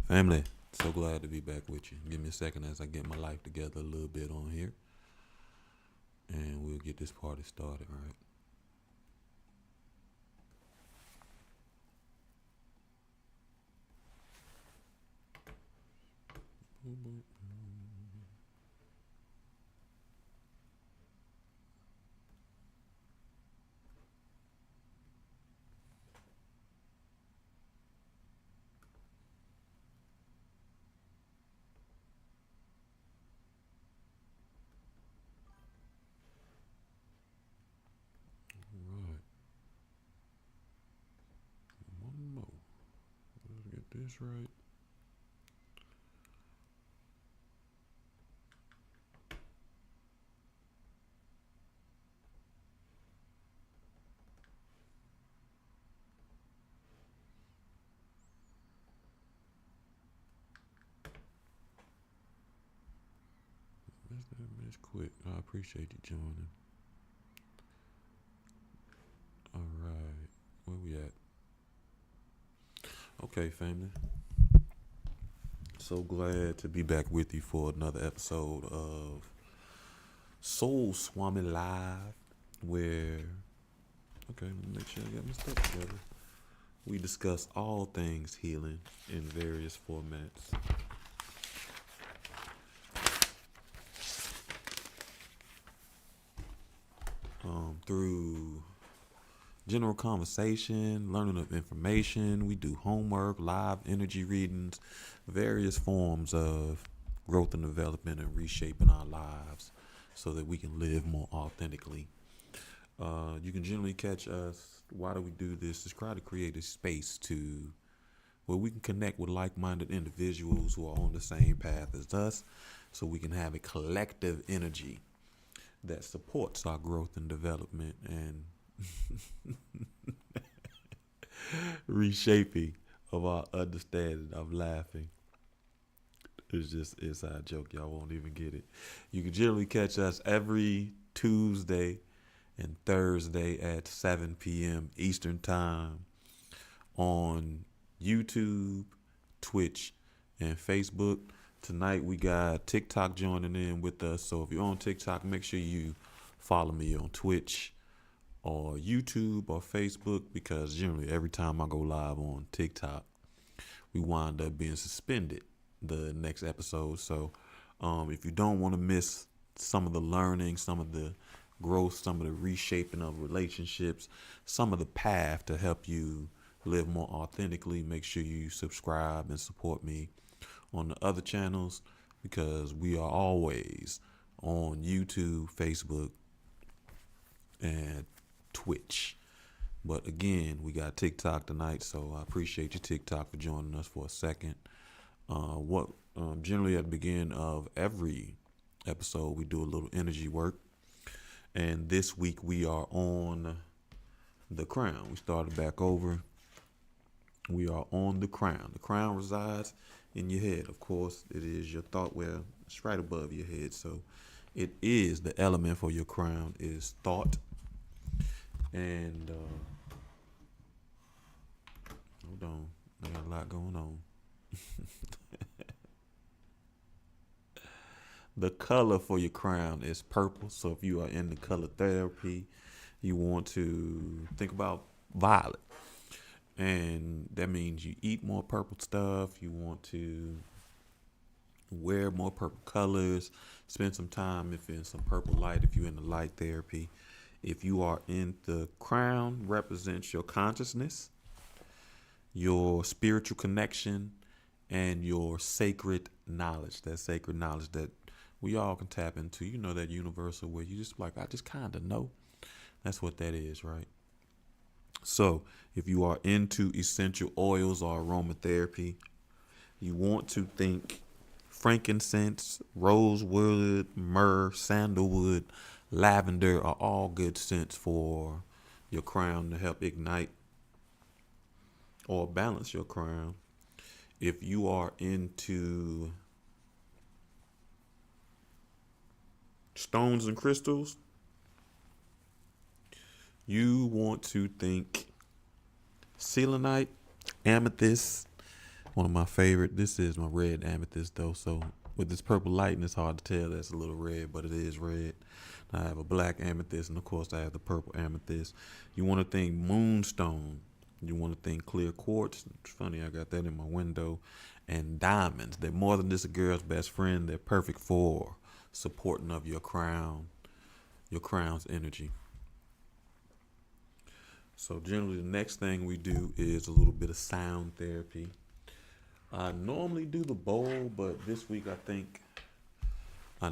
Family, so glad to be back with you. Give me a second as I get my life together a little bit on here, and we'll get this party started, right? All right, one more. Let's get this right. Miss Quick, I appreciate you joining. All right, where we at? Okay, family. So glad to be back with you for another episode of Swami Live, where let me make sure I got my stuff together. We discuss all things healing in various formats. Through general conversation, learning of information, we do homework, live energy readings, various forms of growth and development and reshaping our lives so that we can live more authentically. You can generally catch us. Why do we do this? To try to create a space to where we can connect with like-minded individuals who are on the same path as us, so we can have a collective energy that supports our growth and development and reshaping of our understanding. I'm laughing. It's just inside joke. Y'all won't even get it. You can generally catch us every Tuesday and Thursday at 7 p.m. Eastern Time on YouTube, Twitch, and Facebook. Tonight we got TikTok joining in with us. So if you're on TikTok, make sure you follow me on Twitch or YouTube or Facebook, because generally every time I go live on TikTok, we wind up being suspended the next episode. So if you don't want to miss some of the learning, some of the growth, some of the reshaping of relationships, some of the path to help you live more authentically, make sure you subscribe and support me on the other channels, because we are always on YouTube, Facebook, and Twitch. But again, we got TikTok tonight, so I appreciate you, TikTok, for joining us for a second. Generally at the beginning of every episode, we do a little energy work, and this week we are on the crown. We started back over. We are on the crown. The crown resides in your head. Of course, it is your thought. Well, it's right above your head, so it is the element for your crown is thought. And hold on, I got a lot going on. The color for your crown is purple. So if you are in the color therapy, you want to think about violet. And that means you eat more purple stuff. You want to wear more purple colors. Spend some time if you're in some purple light, if you're in the light therapy. If you are in the crown, represents your consciousness, your spiritual connection, and your sacred knowledge. That sacred knowledge that we all can tap into. You know, that universal where you just like, I just kind of know. That's what that is, right? So if you are into essential oils or aromatherapy, you want to think frankincense, rosewood, myrrh, sandalwood, lavender are all good scents for your crown to help ignite or balance your crown. If you are into stones and crystals, you want to think selenite, amethyst, One of my favorite. This is my red amethyst though. So with this purple lighting, it's hard to tell that's a little red, but it is red. I have a black amethyst, and of course I have the purple amethyst. You want to think moonstone. You want to think clear quartz. It's funny, I got that in my window. And diamonds. They're more than just a girl's best friend. They're perfect for supporting of your crown's energy. So generally, the next thing we do is a little bit of sound therapy. I normally do the bowl, but this week I think we're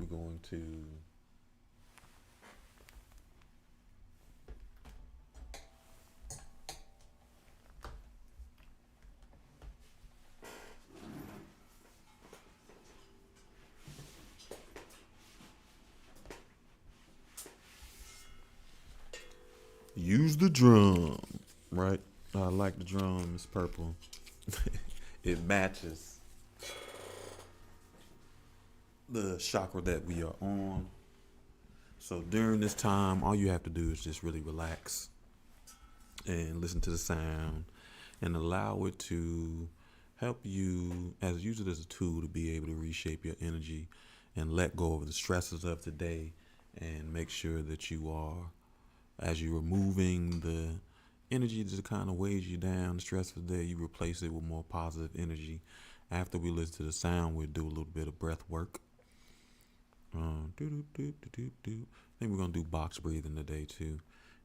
going to use the drum, right? I like the drum. It's purple. It matches the chakra that we are on. So during this time, all you have to do is just really relax and listen to the sound and allow it to help you as use it as a tool to be able to reshape your energy and let go of the stresses of today and make sure that you are as you're removing the energy that kind of weighs you down, the stress of the day, you replace it with more positive energy. After we listen to the sound, we'll do a little bit of breath work. I think we're going to do box breathing today too.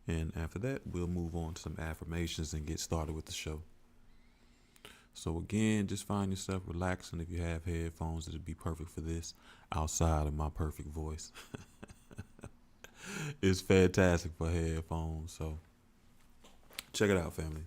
And after that, we'll move on to some affirmations and get started with the show. So again, just find yourself relaxing. If you have headphones, it'll be perfect for this outside of my perfect voice. It's fantastic for headphones. So check it out, family.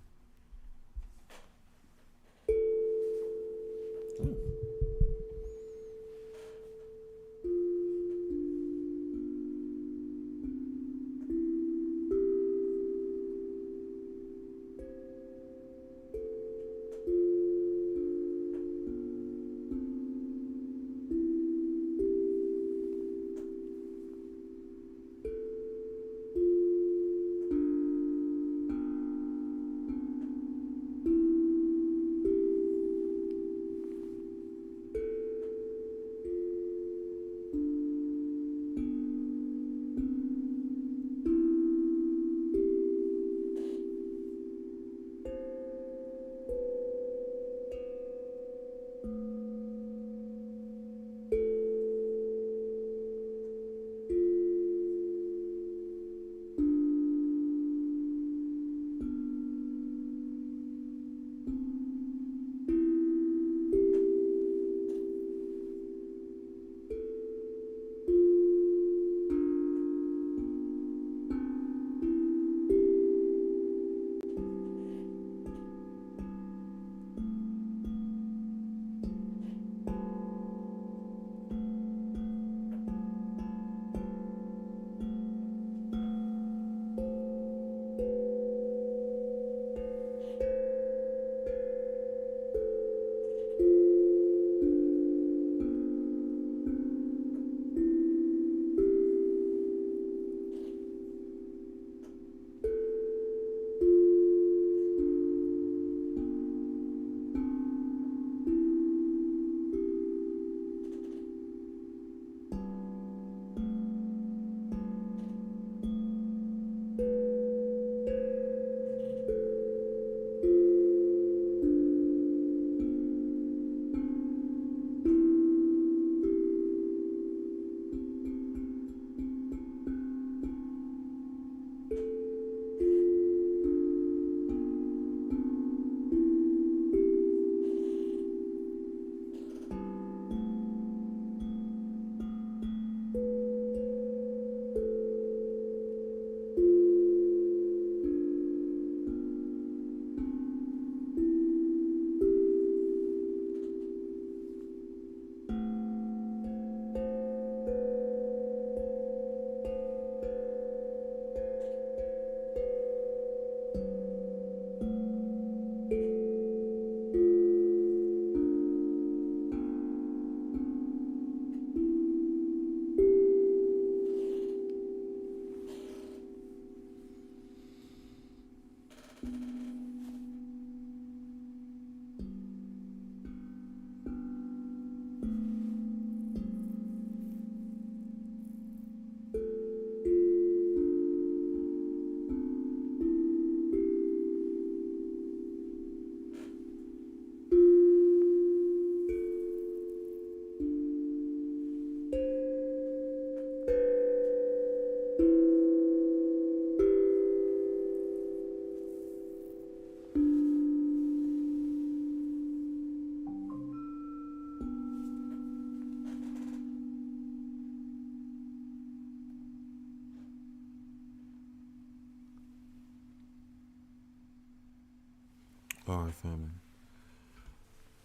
All right, family.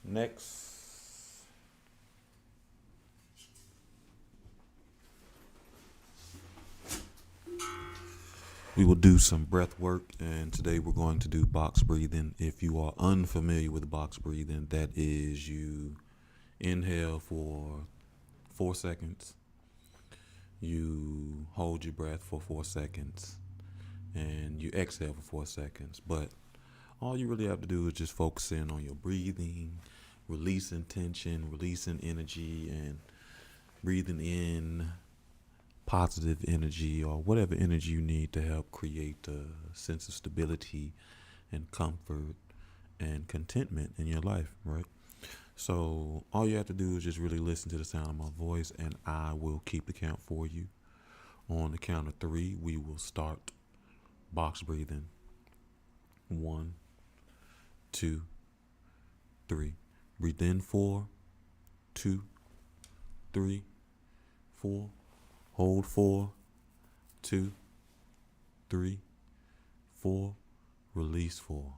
Next, we will do some breath work, and today we're going to do box breathing. If you are unfamiliar with box breathing, that is you inhale for 4 seconds, you hold your breath for 4 seconds, and you exhale for 4 seconds. But all you really have to do is just focus in on your breathing, releasing tension, releasing energy, and breathing in positive energy or whatever energy you need to help create a sense of stability and comfort and contentment in your life, right? So all you have to do is just really listen to the sound of my voice, and I will keep the count for you. On the count of three, we will start box breathing. 1, 2, 3. Breathe in 4, 2, 3, 4. Hold 4, 2, 3, 4. Release 4,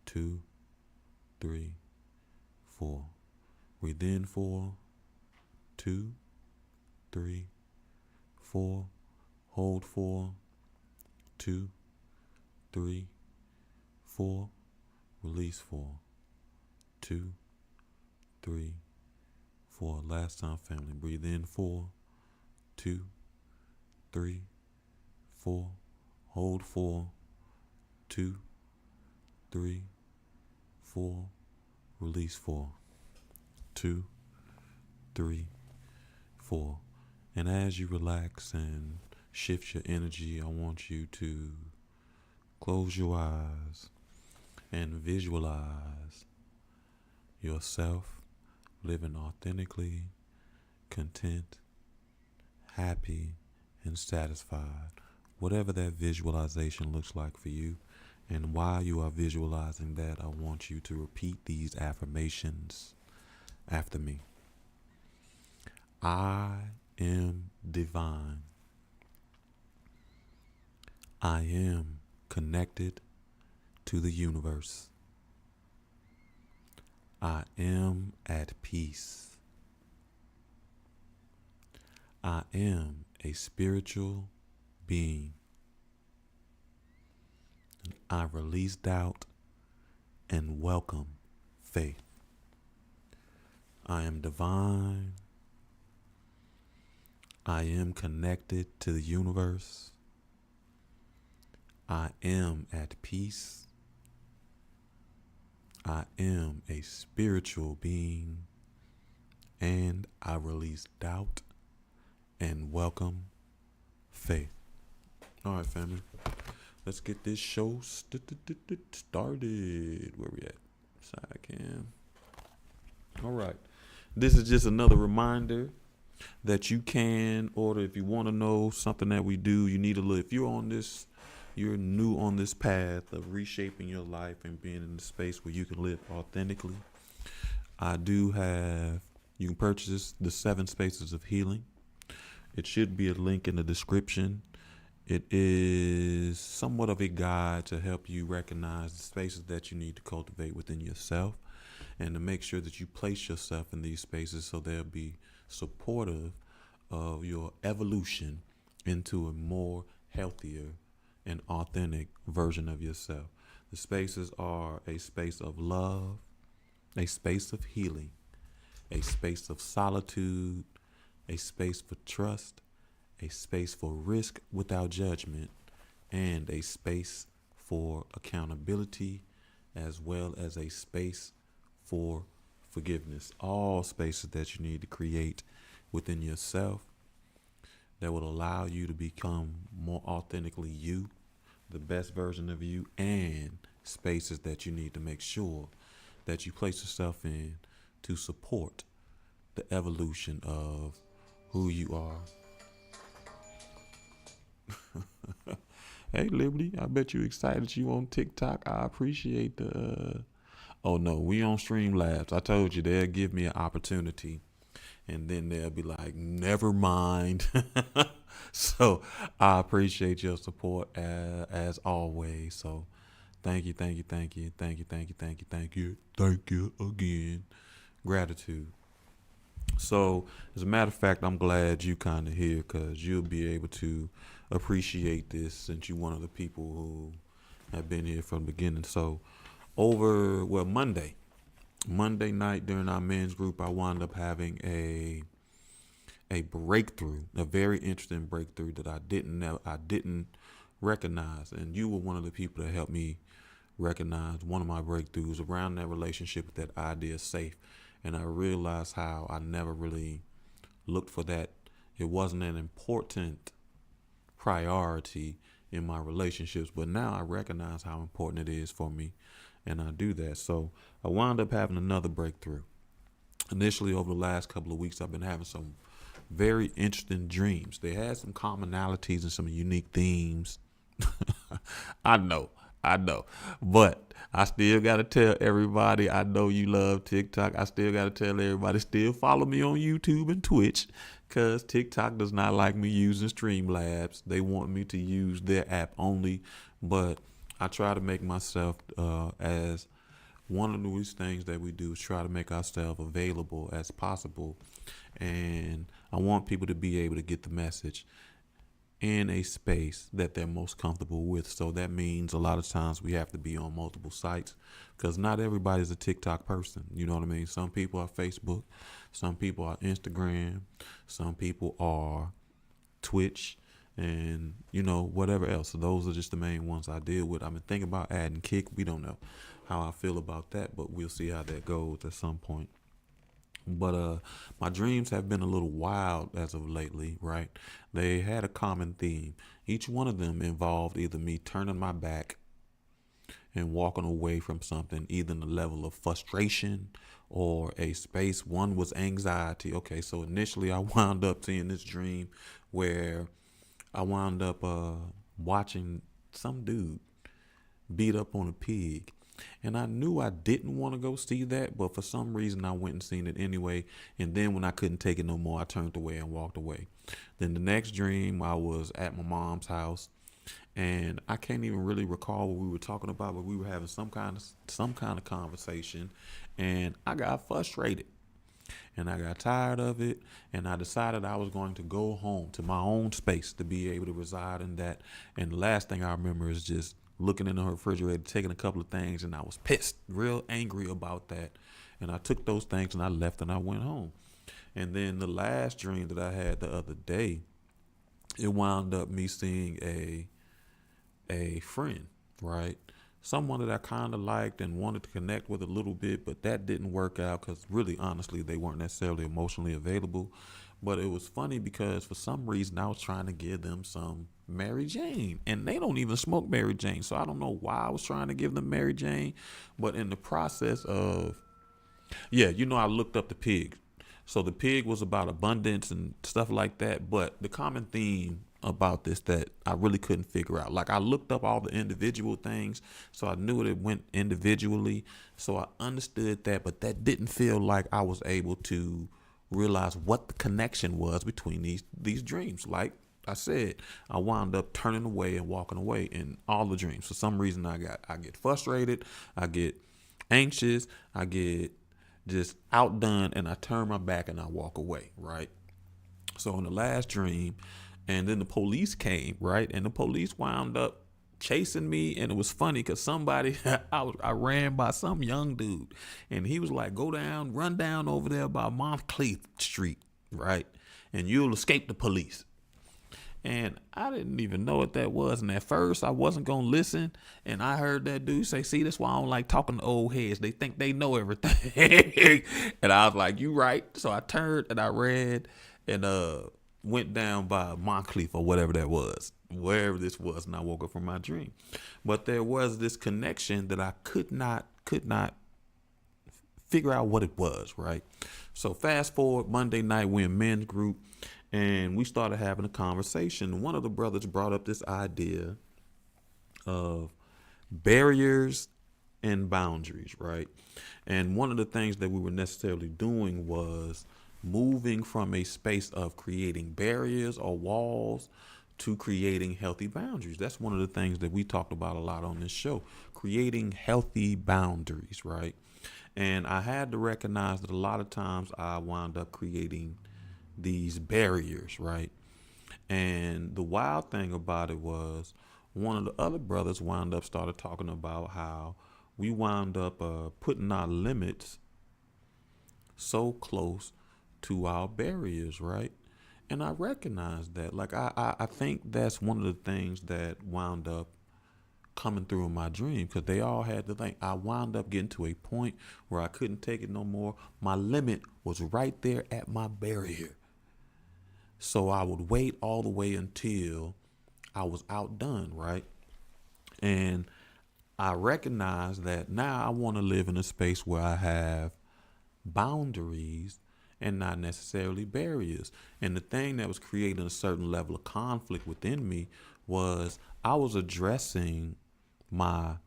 2, 3, 4. Breathe in 4, 2, 3, 4. Hold 4, 2, 3, 4. Release 4, 2, 3, 4. Last time, family. Breathe in 4, 2, 3, 4. Hold 4, 2, 3, 4. Release 4, 2, 3, 4. And as you relax and shift your energy, I want you to close your eyes and visualize yourself living authentically, content, happy, and satisfied. Whatever that visualization looks like for you. And while you are visualizing that, I want you to repeat these affirmations after me. I am divine. I am connected to the universe. I am at peace. I am a spiritual being. I release doubt and welcome faith. I am divine. I am connected to the universe. I am at peace. I am a spiritual being, and I release doubt and welcome faith. All right, family. Let's get this show started. Where we at? Side cam. All right. This is just another reminder that you can order if you want to know something that we do. You need to look. If you're new on this path of reshaping your life and being in a space where you can live authentically. You can purchase the 7 Spaces of Healing. It should be a link in the description. It is somewhat of a guide to help you recognize the spaces that you need to cultivate within yourself and to make sure that you place yourself in these spaces so they'll be supportive of your evolution into a more healthier and authentic version of yourself. The spaces are a space of love, a space of healing, a space of solitude, a space for trust, a space for risk without judgment, and a space for accountability, as well as a space for forgiveness. All spaces that you need to create within yourself that will allow you to become more authentically you, the best version of you, and spaces that you need to make sure that you place yourself in to support the evolution of who you are. Hey, Liberty, I bet you excited you on TikTok. I appreciate oh no, we on Streamlabs. I told you they'll give me an opportunity and then they'll be like, never mind. So I appreciate your support as always. So Thank you, thank you, thank you, thank you, thank you, thank you, thank you, thank you again. Gratitude. So, as a matter of fact, I'm glad you kind of here because you'll be able to appreciate this since you're one of the people who have been here from the beginning. So, Monday night during our men's group, I wound up having a breakthrough, a very interesting breakthrough that I didn't recognize, and you were one of the people that helped me recognize one of my breakthroughs around that relationship, that idea of safe, and I realized how I never really looked for that. It wasn't an important priority in my relationships, but now I recognize how important it is for me, and I do that. So I wound up having another breakthrough. Initially, over the last couple of weeks, I've been having some very interesting dreams. They had some commonalities and some unique themes. I know, I know. But I still got to tell everybody, I know you love TikTok. I still got to tell everybody, still follow me on YouTube and Twitch, because TikTok does not like me using Streamlabs. They want me to use their app only. But I try to make myself as one of these things that we do is try to make ourselves available as possible. And I want people to be able to get the message in a space that they're most comfortable with. So that means a lot of times we have to be on multiple sites because not everybody's a TikTok person. You know what I mean? Some people are Facebook, some people are Instagram, some people are Twitch, and whatever else. So those are just the main ones I deal with. I've been thinking about adding Kick. We don't know how I feel about that, but we'll see how that goes at some point. But my dreams have been a little wild as of lately, right? They had a common theme. Each one of them involved either me turning my back and walking away from something, either in the level of frustration or a space. One was anxiety. Okay, so initially I wound up seeing this dream where I wound up watching some dude beat up on a pig. And I knew I didn't want to go see that, but for some reason I went and seen it anyway. And then when I couldn't take it no more, I turned away and walked away. Then the next dream, I was at my mom's house, and I can't even really recall what we were talking about, but we were having some kind of conversation, and I got frustrated. And I got tired of it, and I decided I was going to go home to my own space to be able to reside in that. And the last thing I remember is just looking in the refrigerator, taking a couple of things, and I was pissed, real angry about that. And I took those things and I left and I went home. And then the last dream that I had the other day, it wound up me seeing a friend, right? Someone that I kind of liked and wanted to connect with a little bit, but that didn't work out because really, honestly, they weren't necessarily emotionally available. But it was funny because for some reason I was trying to give them some Mary Jane, and they don't even smoke Mary Jane. So I don't know why I was trying to give them Mary Jane, but in the process of, I looked up the pig. So the pig was about abundance and stuff like that. But the common theme about this that I really couldn't figure out. Like I looked up all the individual things, so I knew it went individually. So I understood that, but that didn't feel like I was able to realize what the connection was between these dreams. Like I said, I wound up turning away and walking away in all the dreams. For some reason, I get frustrated, I get anxious, I get just outdone, and I turn my back and I walk away. Right. So in the last dream, and then the police came, right, and the police wound up chasing me, and it was funny because somebody I ran by some young dude, and he was like, run down over there by Montclair Street, right, and you'll escape the police. And I didn't even know what that was. And at first I wasn't going to listen. And I heard that dude say, see, that's why I don't like talking to old heads. They think they know everything. And I was like, you right. So I turned and I ran and went down by Montclair or whatever that was, wherever this was. And I woke up from my dream. But there was this connection that I could not figure out what it was, right? So fast forward, Monday night, we're in men's group. And we started having a conversation. One of the brothers brought up this idea of barriers and boundaries, right? And one of the things that we were necessarily doing was moving from a space of creating barriers or walls to creating healthy boundaries. That's one of the things that we talked about a lot on this show, creating healthy boundaries, right? And I had to recognize that a lot of times I wound up creating these barriers, right? And the wild thing about it was one of the other brothers wound up started talking about how we wound up putting our limits so close to our barriers, right? And I recognize that. Like I think that's one of the things that wound up coming through in my dream, because they all had to think. I wound up getting to a point where I couldn't take it no more. My limit was right there at my barrier. So I would wait all the way until I was outdone, right? And I recognize that now I want to live in a space where I have boundaries and not necessarily barriers. And the thing that was creating a certain level of conflict within me was I was addressing my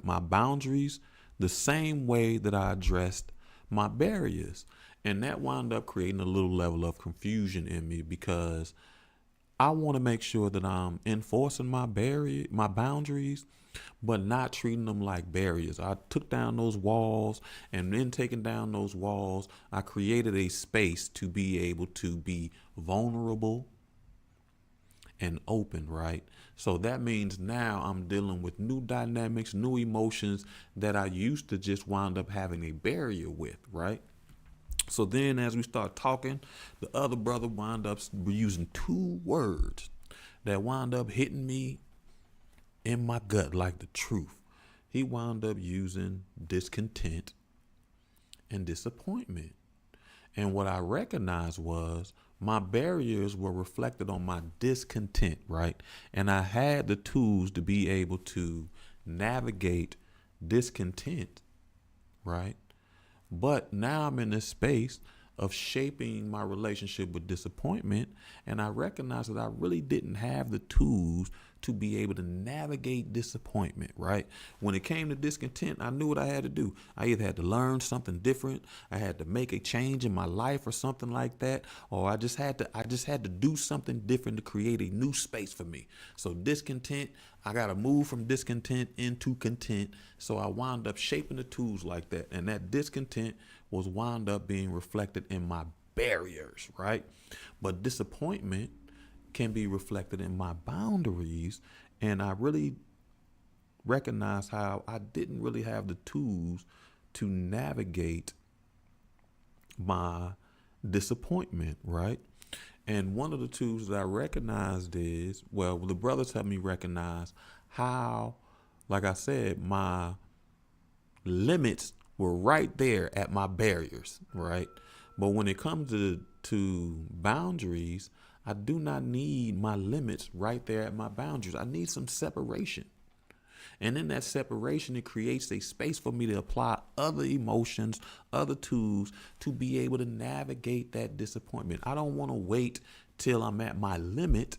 my boundaries the same way that I addressed my barriers. And that wound up creating a little level of confusion in me, because I want to make sure that I'm enforcing my boundaries, but not treating them like barriers. I took down those walls, and then taking down those walls, I created a space to be able to be vulnerable and open, right? So that means now I'm dealing with new dynamics, new emotions that I used to just wind up having a barrier with, right? So then as we start talking, the other brother wound up using two words that wound up hitting me in my gut like the truth. He wound up using discontent and disappointment. And what I recognized was my barriers were reflected on my discontent, right? And I had the tools to be able to navigate discontent, right? But now I'm in this space of shaping my relationship with disappointment. And I recognize that I really didn't have the tools to be able to navigate disappointment, right? When it came to discontent, I knew what I had to do. I either had to learn something different, I had to make a change in my life or something like that, or I just had to do something different to create a new space for me. So discontent, I got to move from discontent into content. So I wound up shaping the tools like that. And that discontent was wound up being reflected in my barriers, right? But disappointment can be reflected in my boundaries. And I really recognize how I didn't really have the tools to navigate my disappointment, right? And one of the tools that I recognized is, well, the brothers helped me recognize how, like I said, my limits were right there at my barriers, right? But when it comes to boundaries, I do not need my limits right there at my boundaries. I need some separation. And in that separation, it creates a space for me to apply other emotions, other tools to be able to navigate that disappointment. I don't want to wait till I'm at my limit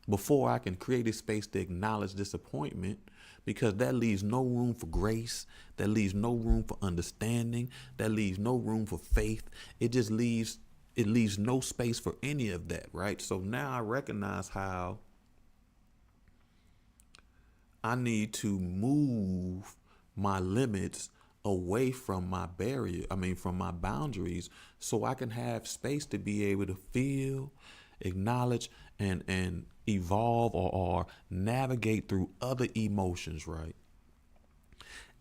before I can create a space to acknowledge disappointment, because that leaves no room for grace. That leaves no room for understanding. That leaves no room for faith. It leaves no space for any of that, right? So now I recognize how I need to move my limits away from my from my boundaries, so I can have space to be able to feel, acknowledge, and evolve or navigate through other emotions, right?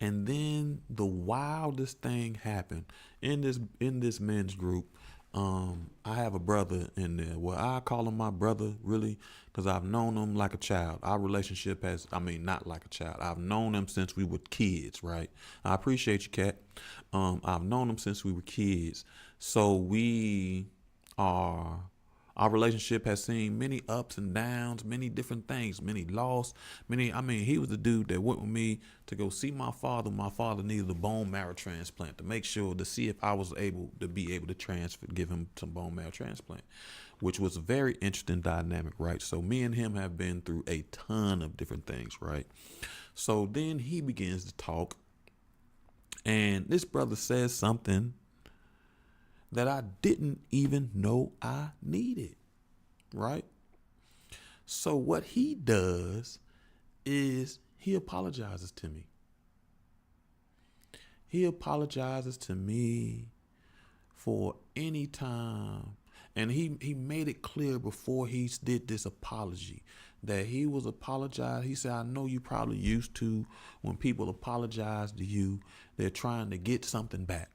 And then the wildest thing happened in this men's group. I have a brother in there. Well, I call him my brother, really, because I've known him like a child. Our relationship not like a child. I've known him since we were kids, right? I appreciate you, Kat. I've known him since we were kids. So our relationship has seen many ups and downs, many different things, many loss, he was the dude that went with me to go see my father. My father needed a bone marrow transplant to make sure to see if I was able to give him some bone marrow transplant, which was a very interesting dynamic, right? So me and him have been through a ton of different things, right? So then he begins to talk, and this brother says something that I didn't even know I needed. right? So what he does is he apologizes to me. He apologizes to me for any time. And he made it clear before he did this apology that he was apologizing. He said, I know you probably used to when people apologize to you, they're trying to get something back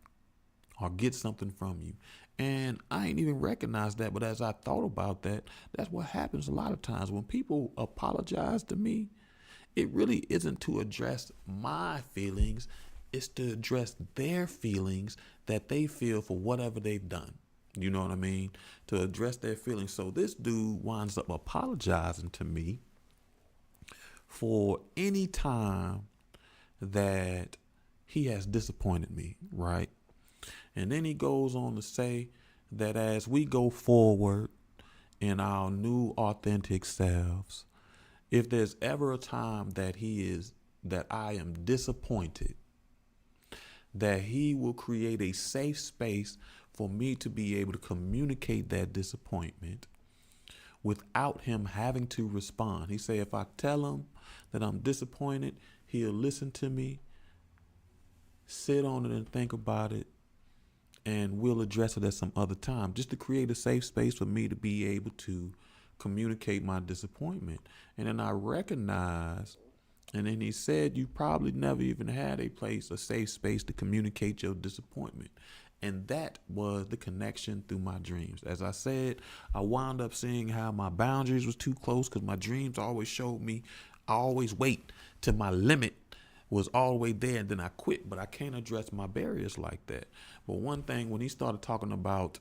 or get something from you. And I ain't even recognized that. But as I thought about that, that's what happens a lot of times. When people apologize to me, it really isn't to address my feelings. It's to address their feelings that they feel for whatever they've done. You know what I mean? To address their feelings. So this dude winds up apologizing to me for any time that he has disappointed me, right? And then he goes on to say that as we go forward in our new authentic selves, if there's ever a time that I am disappointed, that he will create a safe space for me to be able to communicate that disappointment without him having to respond. He say, if I tell him that I'm disappointed, he'll listen to me, sit on it and think about it, and we'll address it at some other time, just to create a safe space for me to be able to communicate my disappointment. And then I recognize, and then he said, you probably never even had a safe space to communicate your disappointment. And that was the connection through my dreams. As I said, I wound up seeing how my boundaries was too close because my dreams always showed me, I always wait till my limit was all the way there and then I quit. But I can't address my barriers like that. But one thing, when he started talking about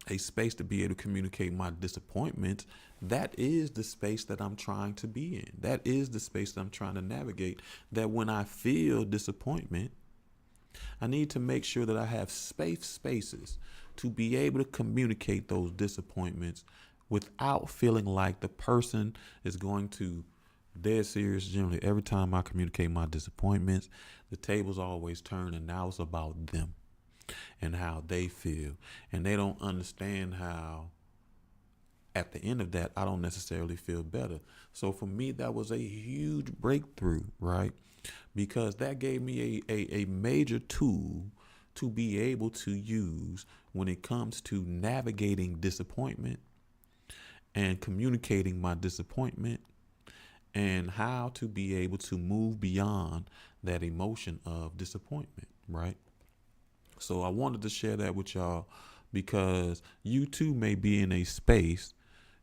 a space to be able to communicate my disappointments, that is the space that I'm trying to be in. That is the space that I'm trying to navigate. That when I feel disappointment, I need to make sure that I have spaces to be able to communicate those disappointments without feeling like the person is going to, dead serious. Generally, every time I communicate my disappointments, the tables always turn, and now it's about them and how they feel. And they don't understand how at the end of that, I don't necessarily feel better. So for me, that was a huge breakthrough, right? Because that gave me a major tool to be able to use when it comes to navigating disappointment and communicating my disappointment and how to be able to move beyond that emotion of disappointment, right? So I wanted to share that with y'all because you too may be in a space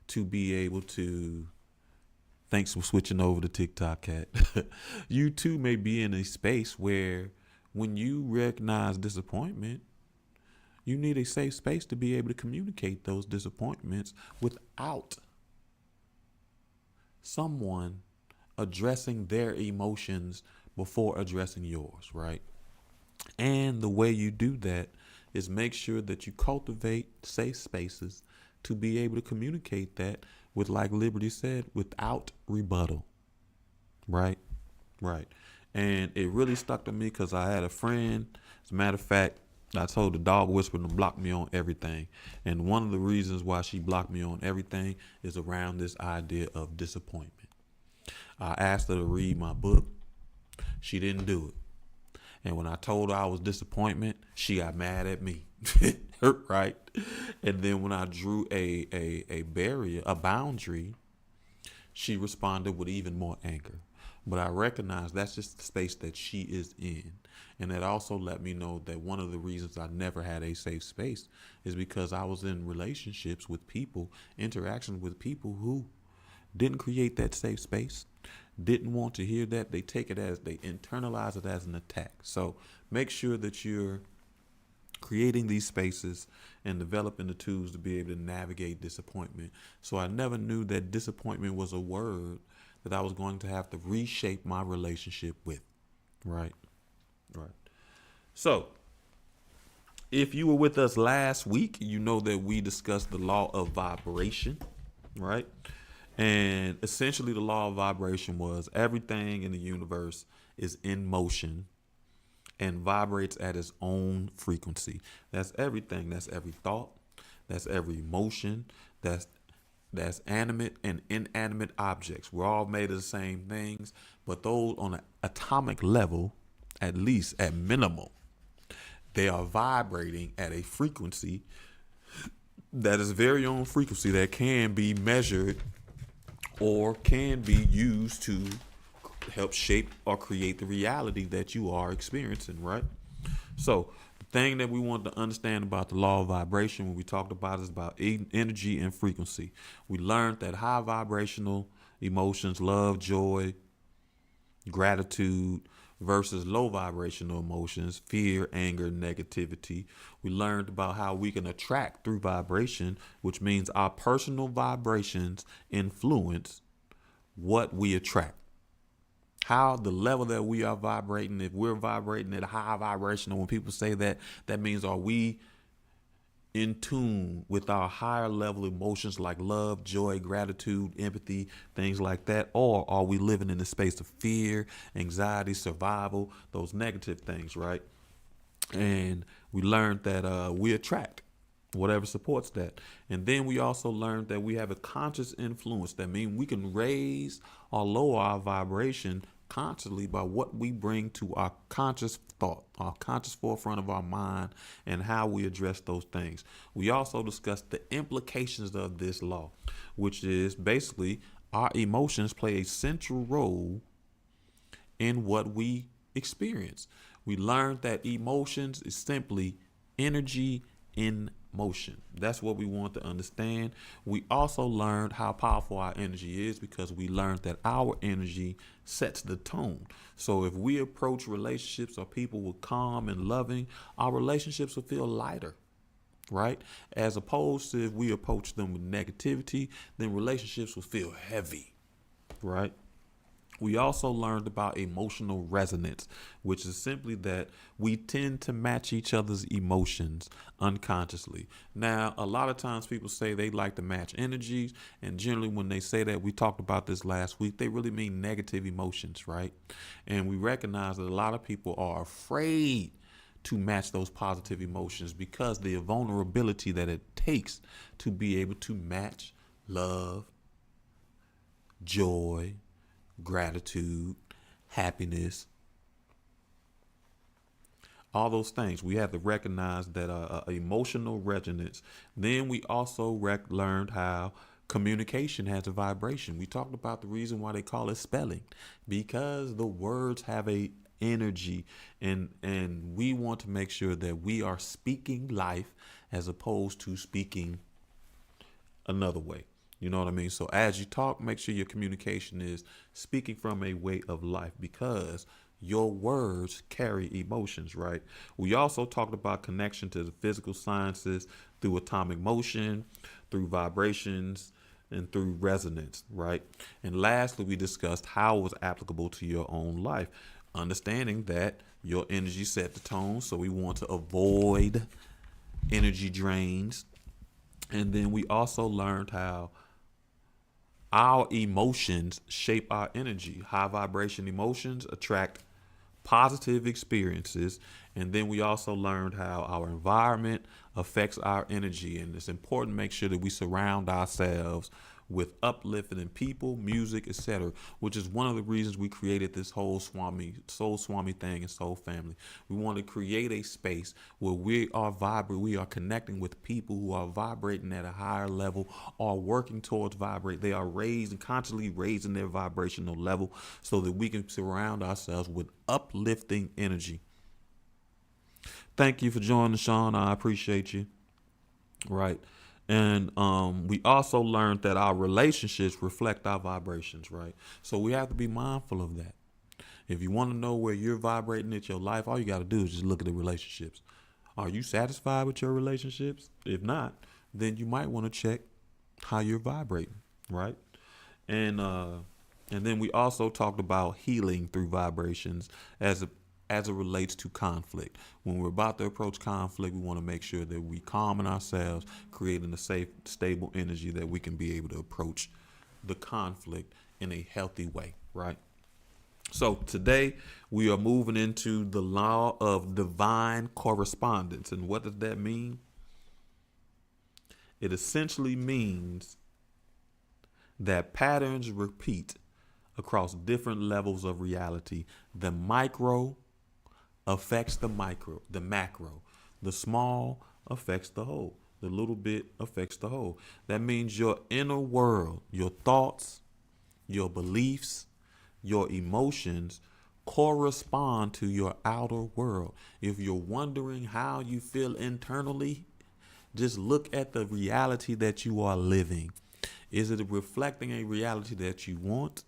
to be able to, thanks for switching over to TikTok, Cat. You too may be in a space where when you recognize disappointment, you need a safe space to be able to communicate those disappointments without someone addressing their emotions before addressing yours, right? And the way you do that is make sure that you cultivate safe spaces to be able to communicate that with, like Liberty said, without rebuttal. Right? Right. And it really stuck to me because I had a friend. As a matter of fact, I told the dog whisperer to block me on everything. And one of the reasons why she blocked me on everything is around this idea of disappointment. I asked her to read my book. She didn't do it. And when I told her I was disappointment, she got mad at me. Right? And then when I drew a barrier, a boundary, she responded with even more anger. But I recognize that's just the space that she is in. And that also let me know that one of the reasons I never had a safe space is because I was in relationships with people, interactions with people who didn't create that safe space, didn't want to hear that. They take it as, they internalize it as an attack. So make sure that you're creating these spaces and developing the tools to be able to navigate disappointment. So I never knew that disappointment was a word that I was going to have to reshape my relationship with. Right? Right. So if you were with us last week, you know that we discussed the law of vibration, right? And essentially the law of vibration was everything in the universe is in motion and vibrates at its own frequency. That's everything. That's every thought. That's every emotion. That's animate and inanimate objects. We're all made of the same things, but those on an atomic level, at least at minimal, they are vibrating at a frequency that is very own frequency that can be measured or can be used to help shape or create the reality that you are experiencing, right? So the thing that we want to understand about the law of vibration when we talked about is about energy and frequency. We learned that high vibrational emotions, love, joy, gratitude, versus low vibrational emotions, fear, anger, negativity. We learned about how we can attract through vibration, which means our personal vibrations influence what we attract. How the level that we are vibrating, if we're vibrating at a high vibrational, when people say that, that means are we in tune with our higher level emotions like love, joy, gratitude, empathy, things like that? Or are we living in the space of fear, anxiety, survival, those negative things, right? And we learned that we attract whatever supports that. And then we also learned that we have a conscious influence. That means we can raise or lower our vibration consciously by what we bring to our conscious thought, our conscious forefront of our mind, and how we address those things. We also discussed the implications of this law, which is basically our emotions play a central role in what we experience. We learned that emotions is simply energy in motion. That's what we want to understand. We also learned how powerful our energy is because we learned that our energy sets the tone. So if we approach relationships or people with calm and loving, our relationships will feel lighter, right? As opposed to if we approach them with negativity, then relationships will feel heavy, right? We also learned about emotional resonance, which is simply that we tend to match each other's emotions unconsciously. Now, a lot of times people say they like to match energies, and generally when they say that, we talked about this last week, they really mean negative emotions, right? And we recognize that a lot of people are afraid to match those positive emotions because the vulnerability that it takes to be able to match love, joy, gratitude, happiness, all those things. We have to recognize that emotional resonance. Then we also learned how communication has a vibration. We talked about the reason why they call it spelling, because the words have a energy, and we want to make sure that we are speaking life as opposed to speaking another way. You know what I mean? So as you talk, make sure your communication is speaking from a way of life, because your words carry emotions, right? We also talked about connection to the physical sciences through atomic motion, through vibrations, and through resonance, right? And lastly, we discussed how it was applicable to your own life, understanding that your energy set the tone. So we want to avoid energy drains. And then we also learned how our emotions shape our energy. High vibration emotions attract positive experiences. And then we also learned how our environment affects our energy. And it's important to make sure that we surround ourselves with uplifting people, music, etc., which is one of the reasons we created this whole Soul Swami thing and Soul Family. We want to create a space where we are connecting with people who are vibrating at a higher level, or working towards vibrate. They are constantly raising their vibrational level so that we can surround ourselves with uplifting energy. Thank you for joining, Sean. I appreciate you. Right. And we also learned that our relationships reflect our vibrations, right? So we have to be mindful of that. If you want to know where you're vibrating in your life, all you got to do is just look at the relationships. Are you satisfied with your relationships? If not, then you might want to check how you're vibrating, right? And then we also talked about healing through vibrations as it relates to conflict. When we're about to approach conflict, we want to make sure that we calming ourselves, creating a safe, stable energy that we can be able to approach the conflict in a healthy way, right? So today we are moving into the law of divine correspondence. And what does that mean? It essentially means that patterns repeat across different levels of reality. The micro affects the macro. The small affects the whole. The little bit affects the whole. That means your inner world, your thoughts, your beliefs, your emotions correspond to your outer world. If you're wondering how you feel internally, just look at the reality that you are living. Is it reflecting a reality that you want?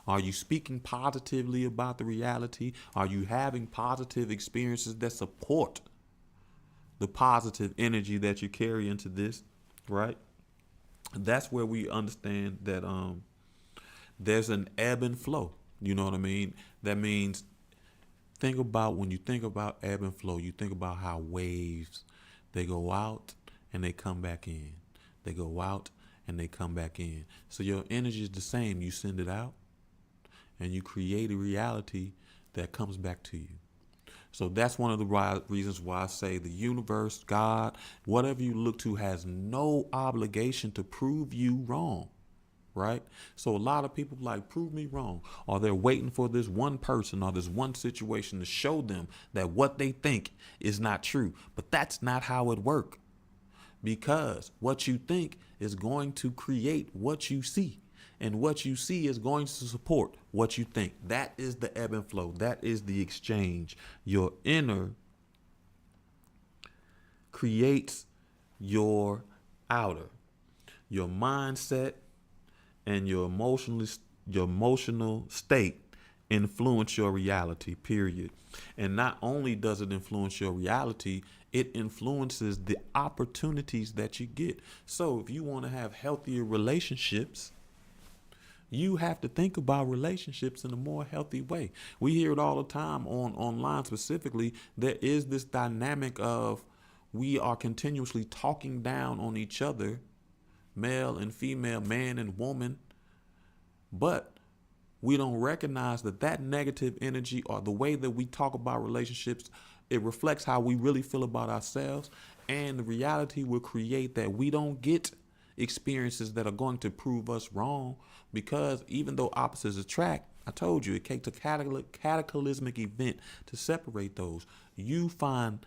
Are you speaking positively about the reality? Are you having positive experiences that support the positive energy that you carry into this, right? That's where we understand that there's an ebb and flow. You know what I mean? That means think about when you think about ebb and flow, you think about how waves, they go out and they come back in. They go out and they come back in. So your energy is the same. You send it out and you create a reality that comes back to you. So that's one of the reasons why I say the universe, God, whatever you look to has no obligation to prove you wrong. Right? So a lot of people like, prove me wrong, or they're waiting for this one person or this one situation to show them that what they think is not true. But that's not how it works, because what you think is going to create what you see, and what you see is going to support what you think. That is the ebb and flow. That is the exchange. Your inner creates your outer. Your mindset and your emotional state influence your reality, period. And not only does it influence your reality, it influences the opportunities that you get. So if you want to have healthier relationships, you have to think about relationships in a more healthy way. We hear it all the time online specifically. There is this dynamic of we are continuously talking down on each other, male and female, man and woman, but we don't recognize that negative energy, or the way that we talk about relationships, it reflects how we really feel about ourselves, and the reality will create that we don't get experiences that are going to prove us wrong, because even though opposites attract, I told you, it takes a cataclysmic event to separate those. You find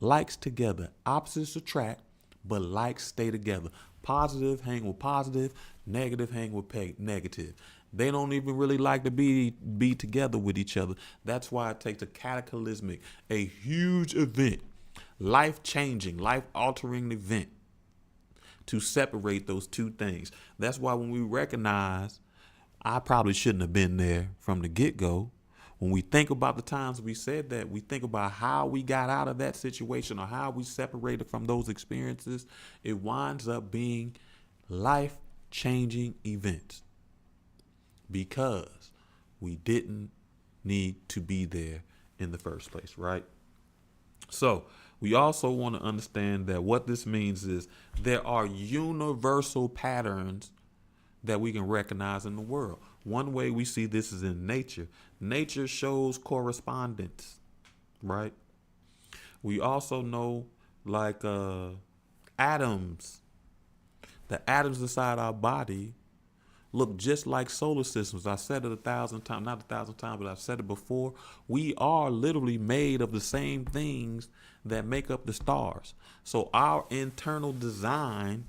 likes together, opposites attract, but likes stay together. Positive hang with positive, negative hang with negative. They don't even really like to be together with each other. That's why it takes a cataclysmic, a huge event, life-changing, life-altering event to separate those two things. That's why when we recognize I probably shouldn't have been there from the get-go, when we think about the times we said that, we think about how we got out of that situation or how we separated from those experiences, it winds up being life-changing events because we didn't need to be there in the first place, right? So we also want to understand that what this means is there are universal patterns that we can recognize in the world. One way we see this is in nature. Nature shows correspondence, right? We also know like atoms. The atoms inside our body look just like solar systems. I said it 1,000 times, not 1,000 times, but I've said it before. We are literally made of the same things that make up the stars. So our internal design,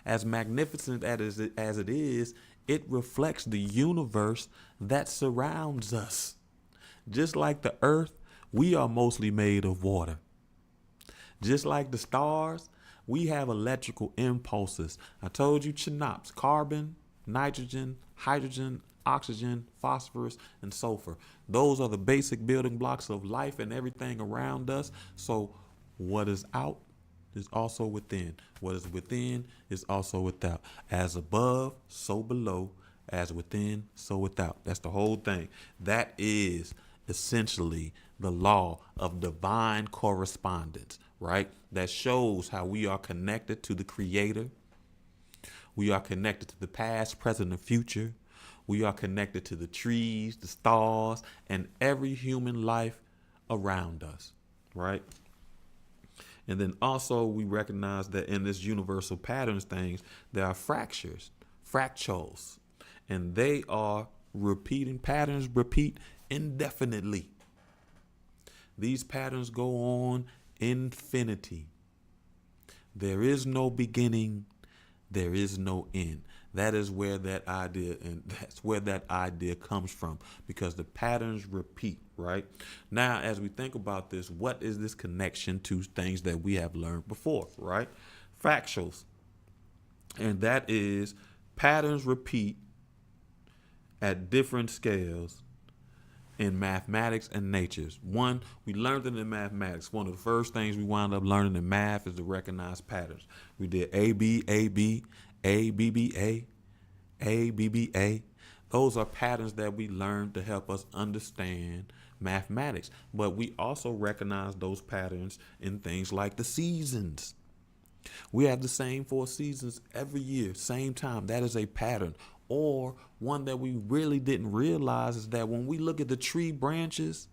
as magnificent as it is, it reflects the universe that surrounds us. Just like the earth, we are mostly made of water. Just like the stars, we have electrical impulses. I told you chnops, carbon, nitrogen, hydrogen, oxygen, phosphorus, and sulfur. Those are the basic building blocks of life and everything around us. So what is out is also within. What is within is also without. As above, so below. As within, so without. That's the whole thing. That is essentially the law of divine correspondence, right? That shows how we are connected to the Creator. We are connected to the past, present, and future. We are connected to the trees, the stars, and every human life around us, right? And then also we recognize that in this universal patterns things, there are fractures, fractals, and they are repeating patterns, repeat indefinitely. These patterns go on infinity. There is no beginning, there is no end. That is where that idea, and that's where that idea comes from, because the patterns repeat, right? Now, as we think about this, what is this connection to things that we have learned before, right? Fractals. And that is patterns repeat at different scales in mathematics and natures. One, we learned it in mathematics. One of the first things we wound up learning in math is to recognize patterns. We did A, B, A, B, A, B, B, A, B, B, A. Those are patterns that we learned to help us understand mathematics. But we also recognize those patterns in things like the seasons. We have the same 4 seasons every year, same time. That is a pattern. Or one that we really didn't realize is that when we look at the tree branches,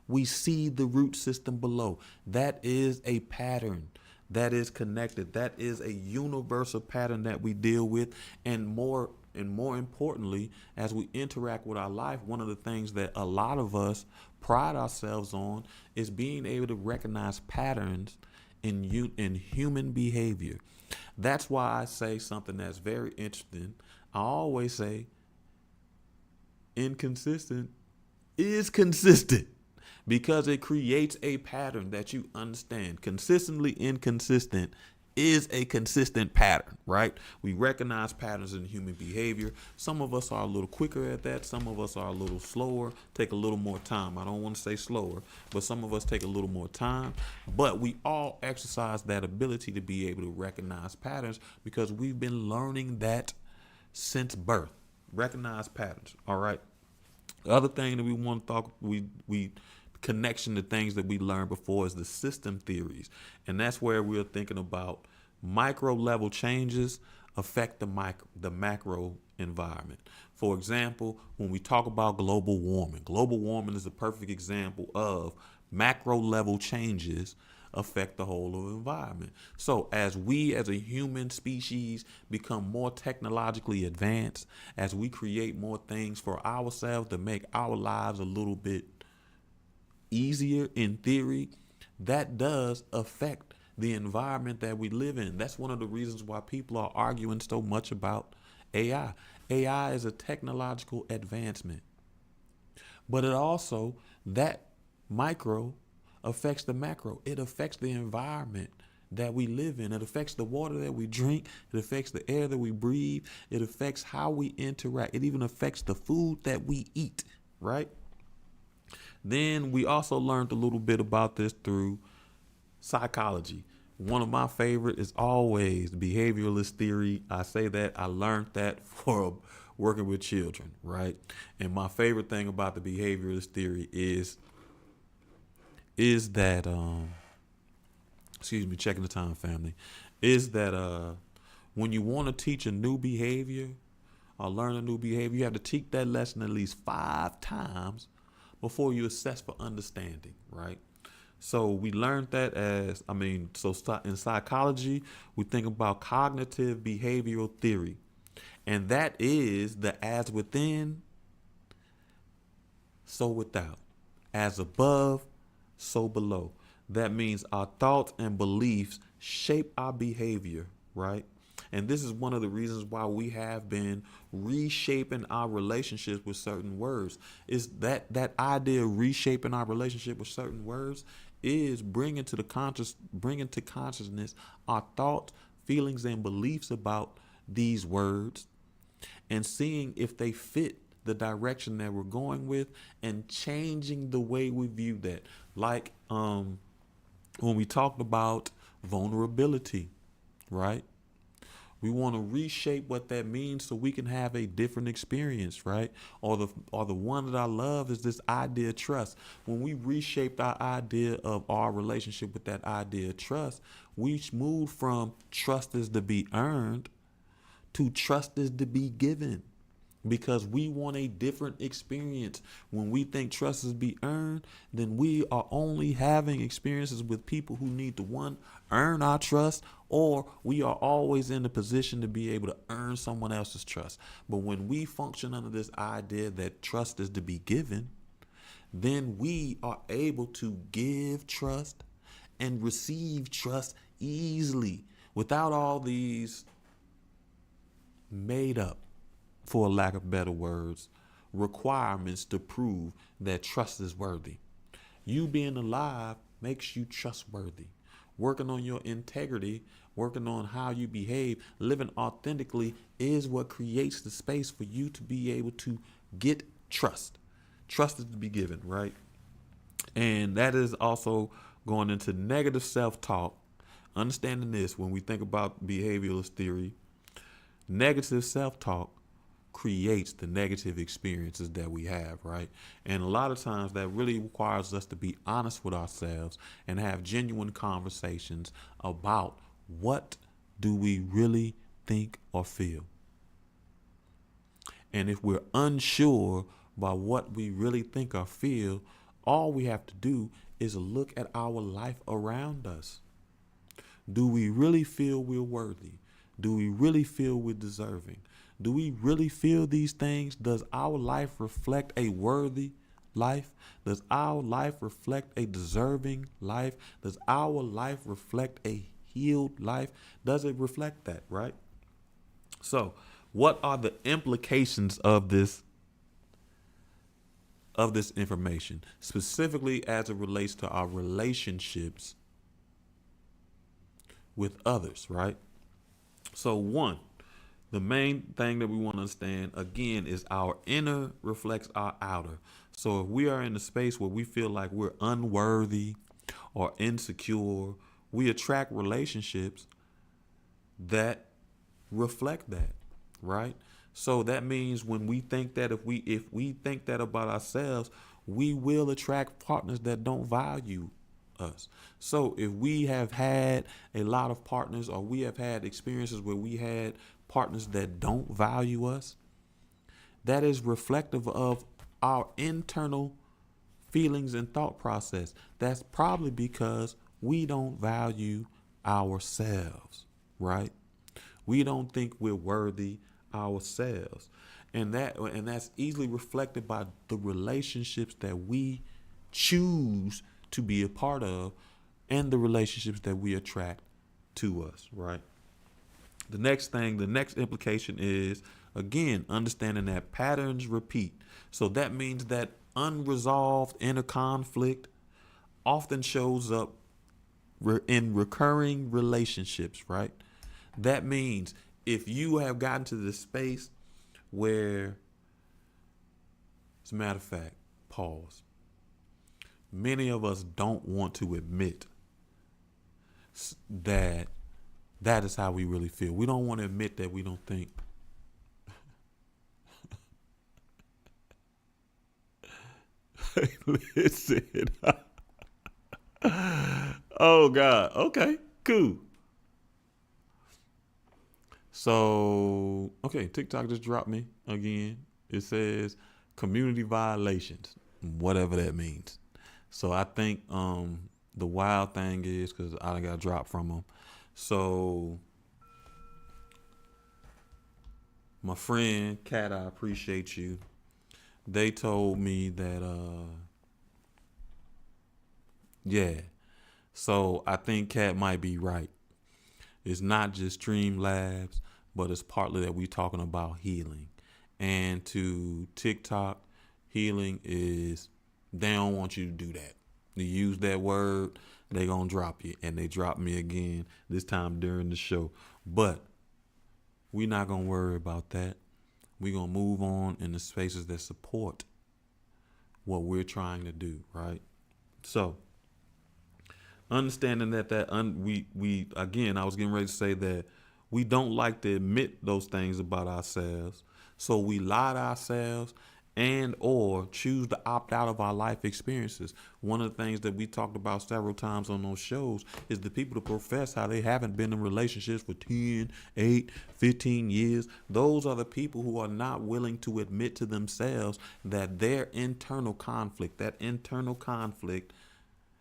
we see the root system below. That is a pattern that is connected. That is a universal pattern that we deal with. And more importantly, as we interact with our life, one of the things that a lot of us pride ourselves on is being able to recognize patterns in human behavior. That's why I say something that's very interesting. I always say inconsistent is consistent, because it creates a pattern that you understand. Consistently inconsistent is a consistent pattern, right? We recognize patterns in human behavior. Some of us are a little quicker at that. Some of us are a little slower, take a little more time. I don't want to say slower, but some of us take a little more time. But we all exercise that ability to be able to recognize patterns because we've been learning that since birth. Recognize patterns, all right? The other thing that we want to talk, we connection to things that we learned before is the system theories. And that's where we're thinking about micro level changes affect the macro environment. For example, when we talk about global warming is a perfect example of macro level changes affect the whole of the environment. So as we as a human species become more technologically advanced, as we create more things for ourselves to make our lives a little bit easier in theory, that does affect the environment that we live in. That's one of the reasons why people are arguing so much about AI. AI is a technological advancement, but it also, that micro affects the macro. It affects the environment that we live in. It affects the water that we drink. It affects the air that we breathe. It affects how we interact. It even affects the food that we eat, right? Then we also learned a little bit about this through psychology. One of my favorite is always behavioralist theory. I say that I learned that for working with children, right? And my favorite thing about the behavioralist theory is that checking the time, family, is that when you want to teach a new behavior or learn a new behavior, you have to teach that lesson at least 5 times before you assess for understanding, right? So we learned that in psychology, we think about cognitive behavioral theory. And that is the as within, so without. As above, so below. That means our thoughts and beliefs shape our behavior, right? And this is one of the reasons why we have been reshaping our relationships with certain words. Is that idea of reshaping our relationship with certain words is bringing to consciousness our thoughts, feelings, and beliefs about these words, and seeing if they fit the direction that we're going with, and changing the way we view that. Like when we talked about vulnerability, right? We want to reshape what that means so we can have a different experience, right? Or the one that I love is this idea of trust. When we reshaped our idea of our relationship with that idea of trust, we moved from trust is to be earned to trust is to be given. because we want a different experience. When we think trust is be earned, then we are only having experiences with people who need to, one, earn our trust, or we are always in the position to be able to earn someone else's trust. But when we function under this idea that trust is to be given, then we are able to give trust and receive trust easily without all these made up, for lack of better words, requirements to prove that trust is worthy. You being alive makes you trustworthy. Working on your integrity, working on how you behave, living authentically is what creates the space for you to be able to get trust. Trust is to be given, right? And that is also going into negative self-talk. Understanding this, when we think about behavioralist theory, negative self-talk creates the negative experiences that we have, right? And a lot of times that really requires us to be honest with ourselves and have genuine conversations about what do we really think or feel. And if we're unsure about what we really think or feel, all we have to do is look at our life around us. Do we really feel we're worthy? Do we really feel we're deserving? Do we really feel these things? Does our life reflect a worthy life? Does our life reflect a deserving life? Does our life reflect a healed life? Does it reflect that, right? So, what are the implications of this information, specifically as it relates to our relationships with others, right? So, one, the main thing that we want to understand, again, is our inner reflects our outer. So if we are in a space where we feel like we're unworthy or insecure, we attract relationships that reflect that, right? So that means when we think that, if we think that about ourselves, we will attract partners that don't value us. So if we have had a lot of partners, or we have had experiences where we had partners that don't value us, that is reflective of our internal feelings and thought process. That's probably because we don't value ourselves, right? We don't think we're worthy ourselves. And that's easily reflected by the relationships that we choose to be a part of and the relationships that we attract to us, right? The next implication is, again, understanding that patterns repeat. So that means that unresolved inner conflict often shows up in recurring relationships, right? That means if you have gotten to this space where, as a matter of fact, pause. Many of us don't want to admit that is how we really feel. We don't want to admit that we don't think. Listen. Oh, God. Okay, cool. So, okay, TikTok just dropped me again. It says community violations, whatever that means. So I think the wild thing is, because I got dropped from them. So my friend Kat, I appreciate you. They told me that yeah. So I think Kat might be right. It's not just Stream Labs, but it's partly that we talking about healing. And to TikTok, healing is, they don't want you to do that. You use that word, they gonna drop you. And they dropped me again, this time during the show. But we're not gonna worry about that. We're gonna move on in the spaces that support what we're trying to do, right? So understanding we again, I was getting ready to say that we don't like to admit those things about ourselves. So we lie to ourselves and or choose to opt out of our life experiences. One of the things that we talked about several times on those shows is the people that profess how they haven't been in relationships for 10, 8, 15 years. Those are the people who are not willing to admit to themselves that their that internal conflict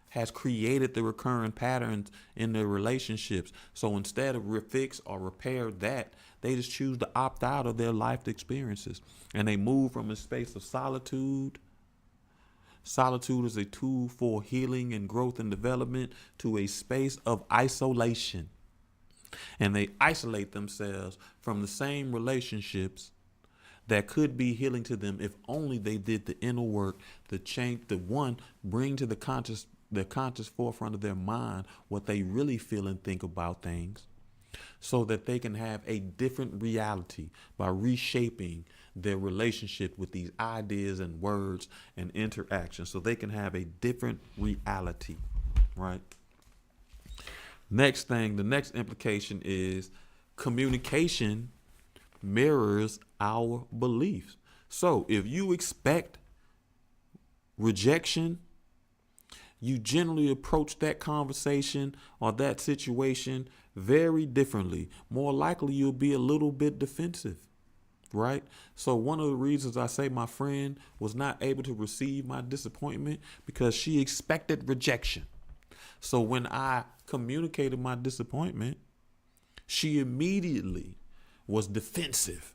has created the recurring patterns in their relationships. So instead of fix or repair that, they just choose to opt out of their life experiences. And they move from a space of solitude. Solitude is a tool for healing and growth and development, to a space of isolation. And they isolate themselves from the same relationships that could be healing to them if only they did the inner work, the change, bring to the conscious forefront of their mind what they really feel and think about things, so that they can have a different reality by reshaping their relationship with these ideas and words and interactions, so they can have a different reality, right? The next implication is communication mirrors our beliefs. So if you expect rejection, you generally approach that conversation or that situation very differently. More likely, you'll be a little bit defensive, right? So one of the reasons I say my friend was not able to receive my disappointment, because she expected rejection. So when I communicated my disappointment, she immediately was defensive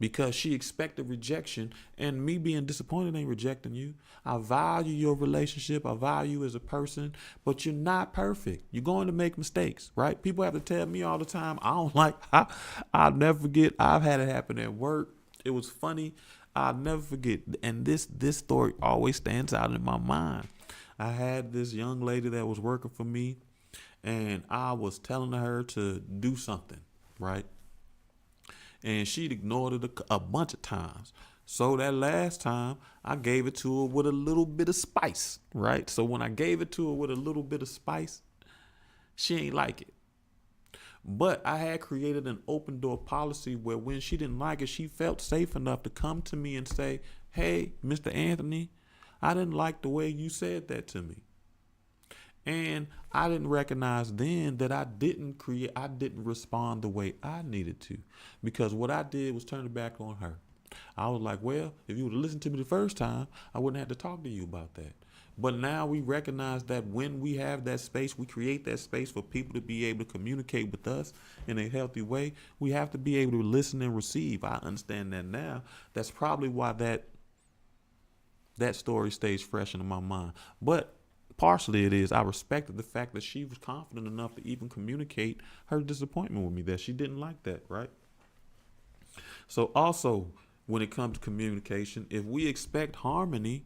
because she expected rejection. And me being disappointed ain't rejecting you. I value your relationship. I value you as a person, but you're not perfect. You're going to make mistakes, right? People have to tell me all the time. I'll never forget. I've had it happen at work. It was funny. I'll never forget. And this story always stands out in my mind. I had this young lady that was working for me, and I was telling her to do something, right? And she'd ignored it a bunch of times. So that last time, I gave it to her with a little bit of spice, right? So when I gave it to her with a little bit of spice, she ain't like it. But I had created an open door policy where when she didn't like it, she felt safe enough to come to me and say, "Hey, Mr. Anthony, I didn't like the way you said that to me." And I didn't recognize then that I didn't respond the way I needed to, because what I did was turn it back on her. I was like, well, if you would have listened to me the first time, I wouldn't have to talk to you about that. But now we recognize that when we have that space, we create that space for people to be able to communicate with us in a healthy way. We have to be able to listen and receive. I understand that now. That's probably why that story stays fresh in my mind. But partially it is I respected the fact that she was confident enough to even communicate her disappointment with me, that she didn't like that, right? So also, when it comes to communication, if we expect harmony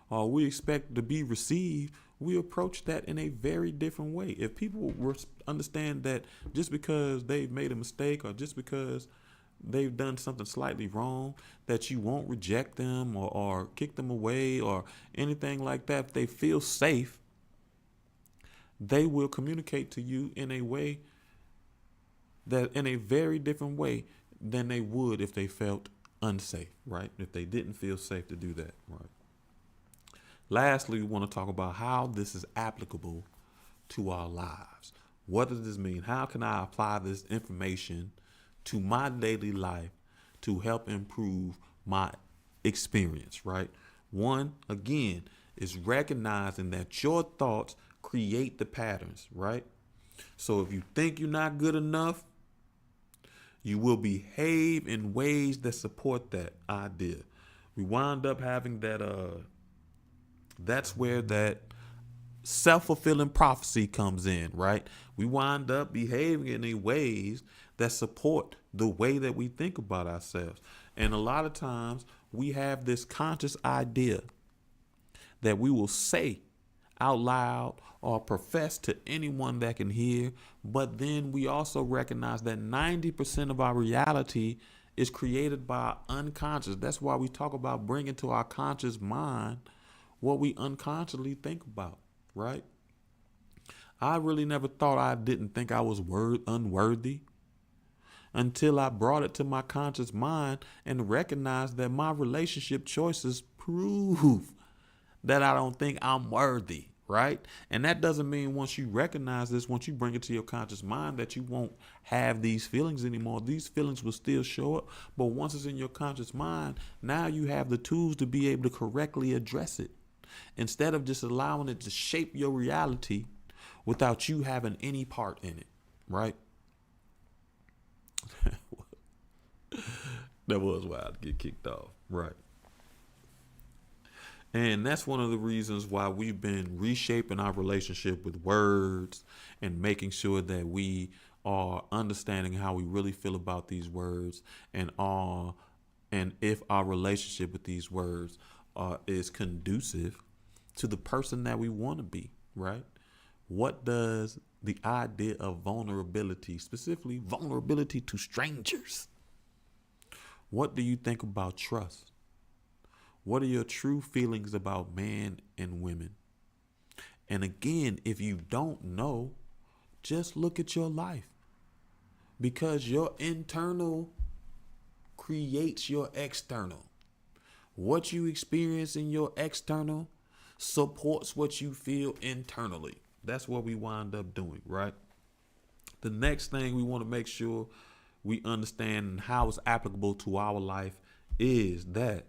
or we expect to be received, we approach that in a very different way. If people understand that just because they've made a mistake or just because they've done something slightly wrong, that you won't reject them or kick them away or anything like that. If they feel safe, they will communicate to you in a very different way than they would if they felt unsafe, right? If they didn't feel safe to do that, right? Lastly, we want to talk about how this is applicable to our lives. What does this mean? How can I apply this information to my daily life to help improve my experience, right? One, again, is recognizing that your thoughts create the patterns, right? So if you think you're not good enough, you will behave in ways that support that idea. We wind up having that's where that self-fulfilling prophecy comes in, right? We wind up behaving in ways that support the way that we think about ourselves. And a lot of times we have this conscious idea that we will say out loud or profess to anyone that can hear. But then we also recognize that 90% of our reality is created by our unconscious. That's why we talk about bringing to our conscious mind what we unconsciously think about, right? I really never thought I didn't think I was unworthy until I brought it to my conscious mind and recognized that my relationship choices prove that I don't think I'm worthy, right? And that doesn't mean once you recognize this, once you bring it to your conscious mind, that you won't have these feelings anymore. These feelings will still show up, but once it's in your conscious mind, now you have the tools to be able to correctly address it, instead of just allowing it to shape your reality without you having any part in it, right? That was wild to get kicked off, right? And that's one of the reasons why we've been reshaping our relationship with words and making sure that we are understanding how we really feel about these words, and if our relationship with these words is conducive to the person that we want to be, right? What does the idea of vulnerability, specifically vulnerability to strangers, what do you think about trust? What are your true feelings about men and women? And again, if you don't know, just look at your life, because your internal creates your external. What you experience in your external supports what you feel internally. That's what we wind up doing, right? The next thing we want to make sure we understand and how it's applicable to our life is that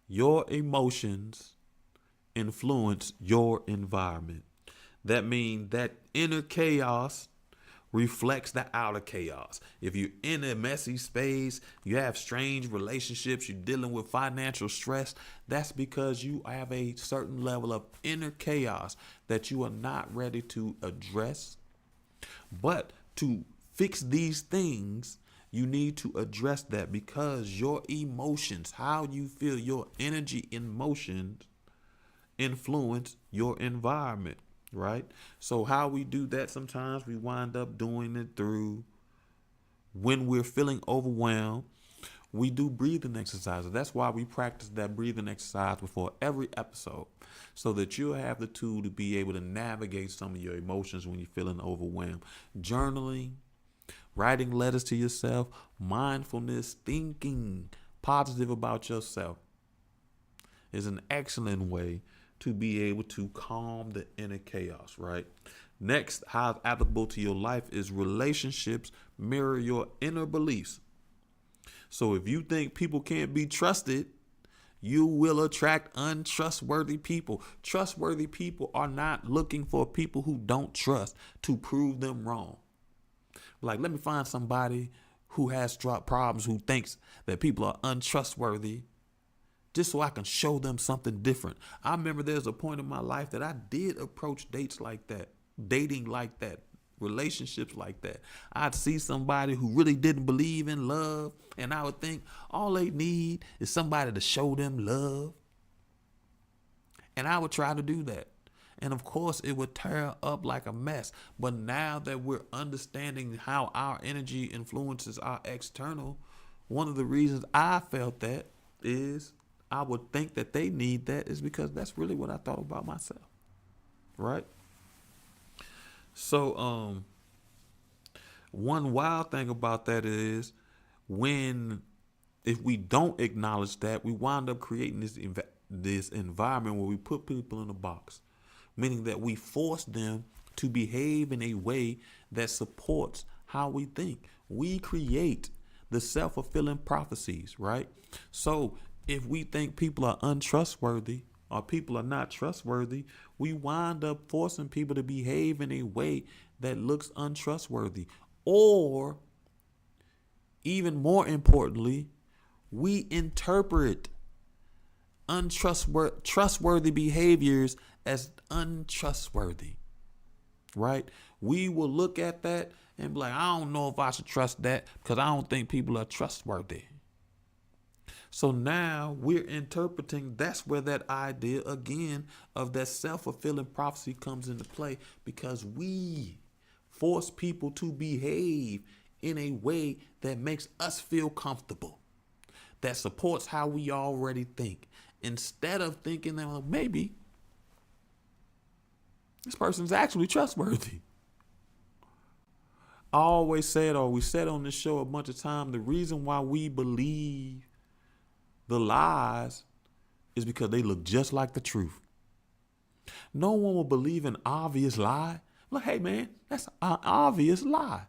your emotions influence your environment. That means that inner chaos reflects the outer chaos. If you're in a messy space, you have strange relationships, you're dealing with financial stress, that's because you have a certain level of inner chaos that you are not ready to address. But to fix these things, you need to address that, because your emotions, how you feel, your energy, emotions influence your environment, right? So how we do that, sometimes we wind up doing it through, when we're feeling overwhelmed, we do breathing exercises. That's why we practice that breathing exercise before every episode, so that you'll have the tool to be able to navigate some of your emotions when you're feeling overwhelmed. Journaling, writing letters to yourself, mindfulness, thinking positive about yourself is an excellent way to be able to calm the inner chaos, right? Next, how it's applicable to your life is relationships mirror your inner beliefs. So if you think people can't be trusted, you will attract untrustworthy people. Trustworthy people are not looking for people who don't trust to prove them wrong. Like, let me find somebody who has problems, who thinks that people are untrustworthy, just so I can show them something different. I remember there's a point in my life that I did approach dating like that, relationships like that. I'd see somebody who really didn't believe in love, and I would think all they need is somebody to show them love. And I would try to do that. And of course, it would tear up like a mess. But now that we're understanding how our energy influences our external, one of the reasons I felt that is I would think that they need that is because that's really what I thought about myself. Right? So, one wild thing about that is if we don't acknowledge that, we wind up creating this environment where we put people in a box, meaning that we force them to behave in a way that supports how we think. We create the self-fulfilling prophecies, right? So if we think people are untrustworthy or people are not trustworthy, we wind up forcing people to behave in a way that looks untrustworthy. Or, even more importantly, we interpret trustworthy behaviors as untrustworthy, right? We will look at that and be like, I don't know if I should trust that because I don't think people are trustworthy. So now we're interpreting, that's where that idea again of that self-fulfilling prophecy comes into play, because we force people to behave in a way that makes us feel comfortable, that supports how we already think, instead of thinking that, well, maybe this person's actually trustworthy. I always said, or we said on this show a bunch of times, the reason why we believe the lies is because they look just like the truth. No one will believe an obvious lie. Like, hey man, that's an obvious lie.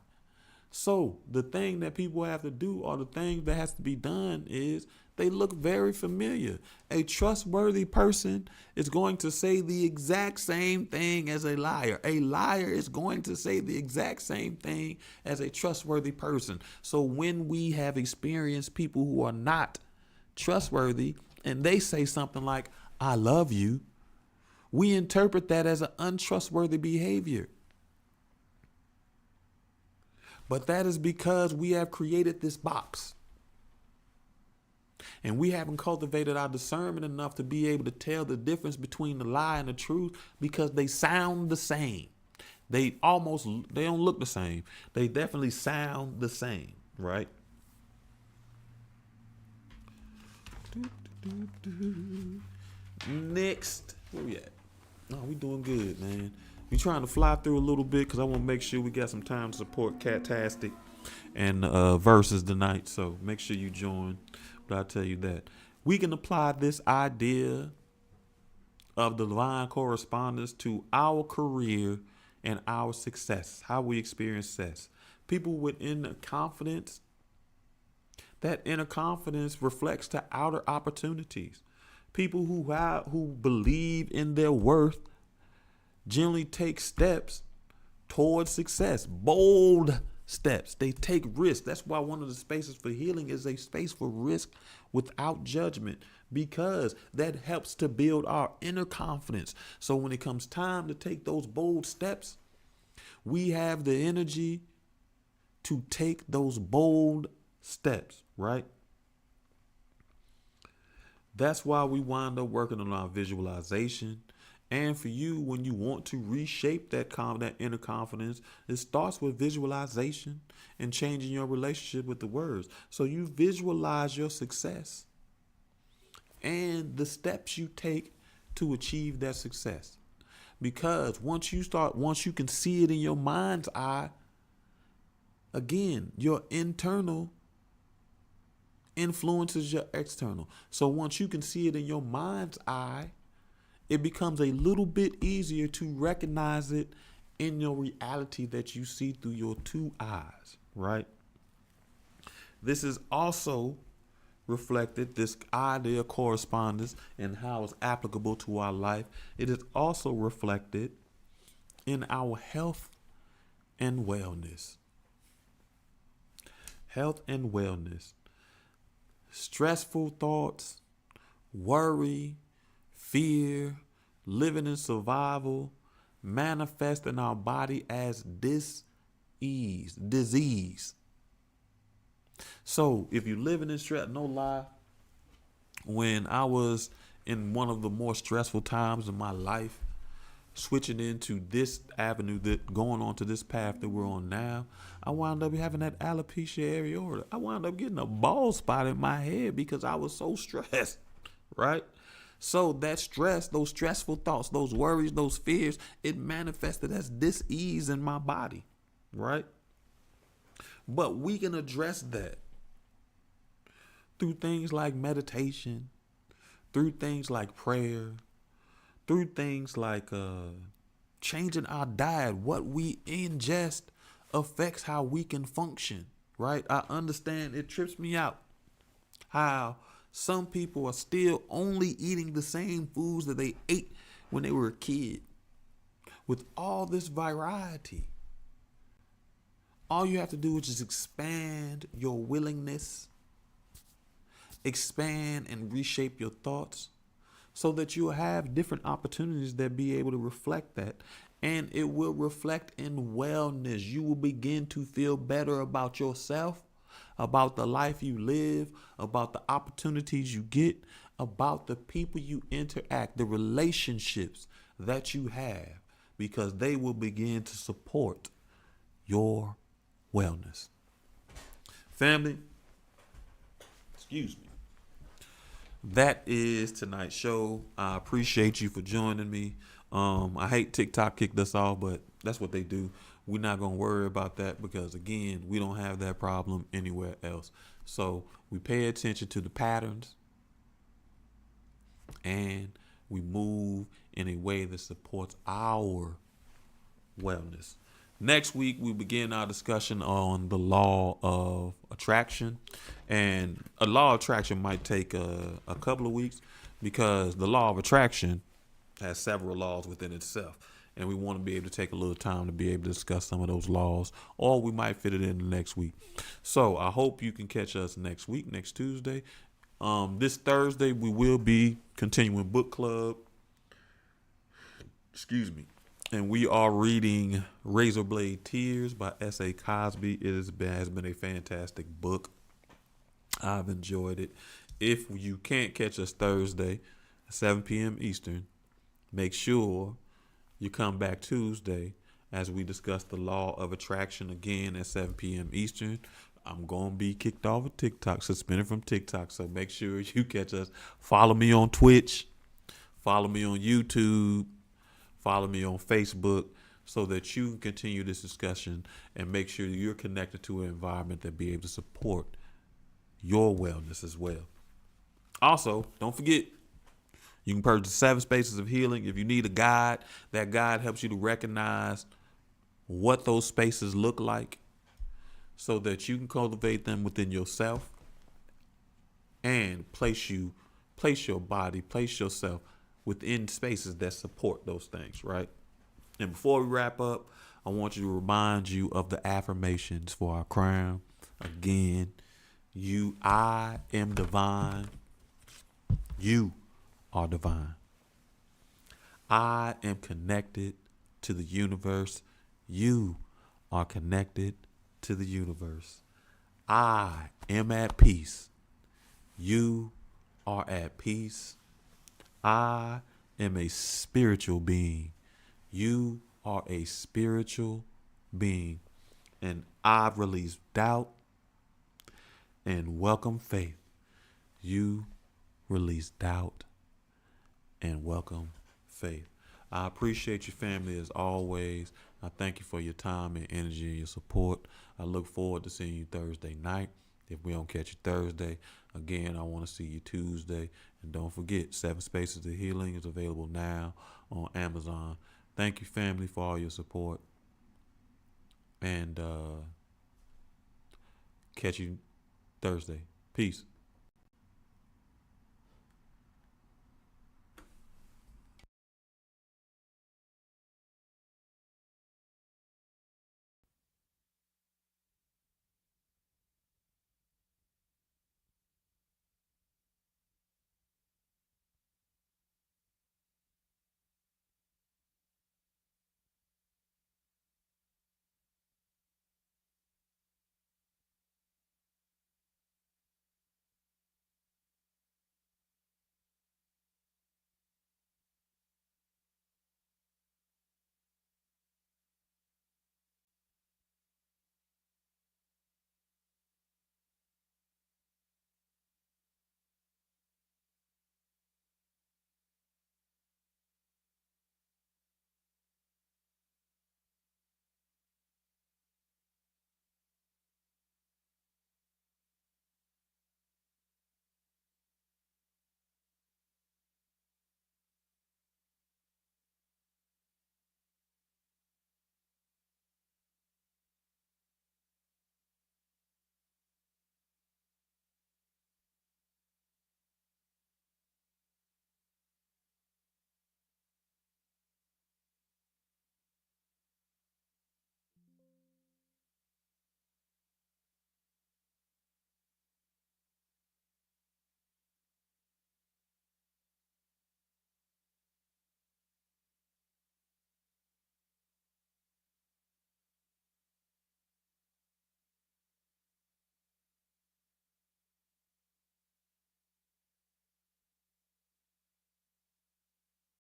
So the thing that people have to do, or the thing that has to be done, is they look very familiar. A trustworthy person is going to say the exact same thing as a liar. A liar is going to say the exact same thing as a trustworthy person. So when we have experienced people who are not trustworthy and they say something like, I love you, we interpret that as an untrustworthy behavior. But that is because we have created this box. And we haven't cultivated our discernment enough to be able to tell the difference between the lie and the truth, because they sound the same. They don't look the same. They definitely sound the same, right? Next, where we at? No, we doing good, man. We trying to fly through a little bit because I want to make sure we got some time to support Catastic and Versus tonight. So make sure you join. But I'll tell you that we can apply this idea of the divine correspondence to our career and our success, how we experience success. People with inner confidence, that inner confidence reflects to outer opportunities. People who believe in their worth generally take steps towards success, bold steps. They take risks. That's why one of the spaces for healing is a space for risk without judgment, because that helps to build our inner confidence. So when it comes time to take those bold steps, we have the energy to take those bold steps, right? That's why we wind up working on our visualization. And for you, when you want to reshape that inner confidence, it starts with visualization and changing your relationship with the words. So you visualize your success and the steps you take to achieve that success. Because once you can see it in your mind's eye, again, your internal influences your external. So once you can see it in your mind's eye, it becomes a little bit easier to recognize it in your reality that you see through your two eyes, right? This is also reflected, this idea of correspondence and how it's applicable to our life. It is also reflected in our health and wellness. Health and wellness. Stressful thoughts, worry, fear, living in survival, manifest in our body as disease. So if you're living in stress, no lie, when I was in one of the more stressful times in my life, switching into this avenue, that going on to this path that we're on now, I wound up having that alopecia areata. I wound up getting a bald spot in my head because I was so stressed, right? So that stress, those stressful thoughts, those worries, those fears, it manifested as dis-ease in my body, right? But we can address that through things like meditation, through things like prayer, through things like changing our diet. What we ingest affects how we can function, right? I understand it trips me out how some people are still only eating the same foods that they ate when they were a kid. With all this variety, all you have to do is just expand your willingness, expand and reshape your thoughts so that you'll have different opportunities that be able to reflect that. And it will reflect in wellness. You will begin to feel better about yourself, about the life you live, about the opportunities you get, about the people you interact, the relationships that you have, because they will begin to support your wellness. Family, excuse me. That is tonight's show. I appreciate you for joining me. I hate TikTok kicked us off, but that's what they do. We're not going to worry about that because, again, we don't have that problem anywhere else. So we pay attention to the patterns and we move in a way that supports our wellness. Next week, we begin our discussion on the law of attraction. And a law of attraction might take a couple of weeks because the law of attraction has several laws within itself. And we want to be able to take a little time to be able to discuss some of those laws, or we might fit it in the next week. So I hope you can catch us next week, next Tuesday. This Thursday, we will be continuing book club. Excuse me. And we are reading Razorblade Tears by S.A. Cosby. It has been a fantastic book. I've enjoyed it. If you can't catch us Thursday at 7 p.m. Eastern, make sure you come back Tuesday as we discuss the law of attraction again at 7 p.m. Eastern. I'm going to be kicked off of TikTok, suspended from TikTok. So make sure you catch us. Follow me on Twitch. Follow me on YouTube. Follow me on Facebook so that you can continue this discussion and make sure you're connected to an environment that be able to support your wellness as well. Also, don't forget, you can purchase 7 Spaces of Healing. If you need a guide, that guide helps you to recognize what those spaces look like so that you can cultivate them within yourself and place your body, place yourself within spaces that support those things, right? And before we wrap up, I want you to remind you of the affirmations for our crown. Again, I am divine. You are divine. I am connected to the universe. You are connected to the universe. I am at peace. You are at peace. I am a spiritual being. You are a spiritual being. And I release doubt and welcome faith. You release doubt and welcome faith. I appreciate your family as always. I thank you for your time and energy and your support. I look forward to seeing you Thursday night. If we don't catch you Thursday, again, I want to see you Tuesday. And don't forget, 7 Spaces of Healing is available now on Amazon. Thank you, family, for all your support. And catch you Thursday. Peace.